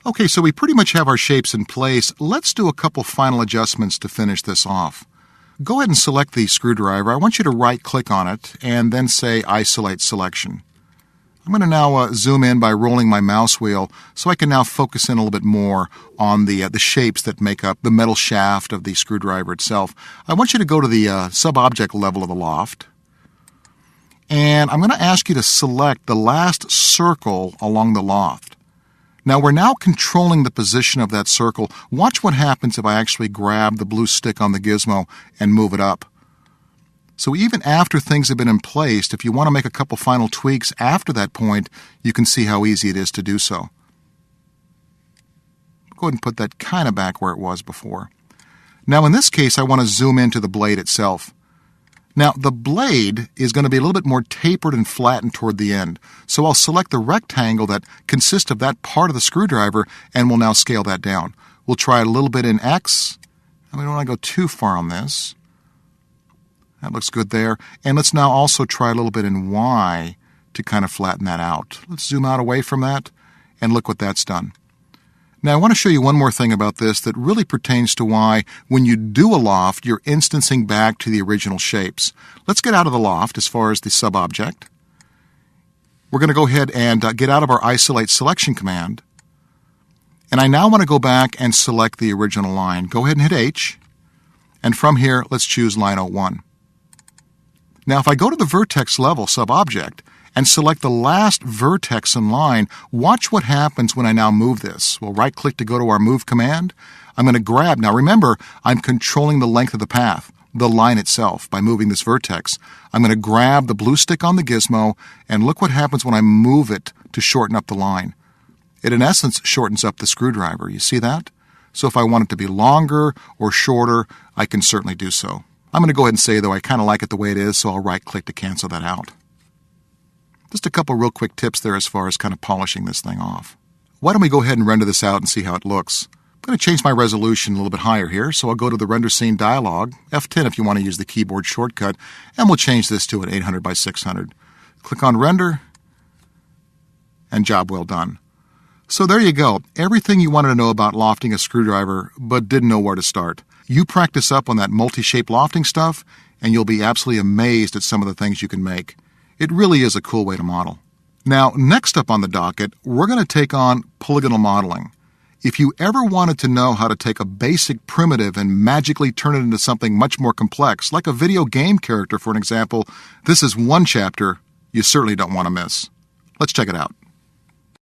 Okay, so we pretty much have our shapes in place. Let's do a couple final adjustments to finish this off. Go ahead and select the screwdriver. I want you to right-click on it and then say Isolate Selection. I'm going to now zoom in by rolling my mouse wheel so I can now focus in a little bit more on the shapes that make up the metal shaft of the screwdriver itself. I want you to go to the sub-object level of the loft. And I'm going to ask you to select the last circle along the loft. Now we're now controlling the position of that circle. Watch what happens if I actually grab the blue stick on the gizmo and move it up. So even after things have been in place, if you want to make a couple final tweaks after that point, you can see how easy it is to do so. Go ahead and put that kind of back where it was before. Now in this case, I want to zoom into the blade itself. Now, the blade is going to be a little bit more tapered and flattened toward the end. So I'll select the rectangle that consists of that part of the screwdriver, and we'll now scale that down. We'll try it a little bit in X, and we don't want to go too far on this. That looks good there. And let's now also try a little bit in Y to kind of flatten that out. Let's zoom out away from that, and look what that's done. Now, I want to show you one more thing about this that really pertains to why, when you do a loft, you're instancing back to the original shapes. Let's get out of the loft as far as the sub-object. We're going to go ahead and get out of our Isolate Selection command. And I now want to go back and select the original line. Go ahead and hit H. And from here, let's choose line 01. Now, if I go to the vertex level sub-object, and select the last vertex in line, watch what happens when I now move this. We'll right-click to go to our Move command. I'm going to grab. Now remember, I'm controlling the length of the path, the line itself, by moving this vertex. I'm going to grab the blue stick on the gizmo, and look what happens when I move it to shorten up the line. It, in essence, shortens up the screwdriver. You see that? So if I want it to be longer or shorter, I can certainly do so. I'm going to go ahead and say, though, I kind of like it the way it is, so I'll right-click to cancel that out. Just a couple real quick tips there as far as kind of polishing this thing off. Why don't we go ahead and render this out and see how it looks. I'm going to change my resolution a little bit higher here, so I'll go to the Render Scene dialog, F10 if you want to use the keyboard shortcut, and we'll change this to an 800 by 600. Click on Render, and job well done. So there you go. Everything you wanted to know about lofting a screwdriver, but didn't know where to start. You practice up on that multi-shape lofting stuff, and you'll be absolutely amazed at some of the things you can make. It really is a cool way to model. Now, next up on the docket, we're going to take on polygonal modeling. If you ever wanted to know how to take a basic primitive and magically turn it into something much more complex, like a video game character for an example, this is one chapter you certainly don't want to miss. Let's check it out.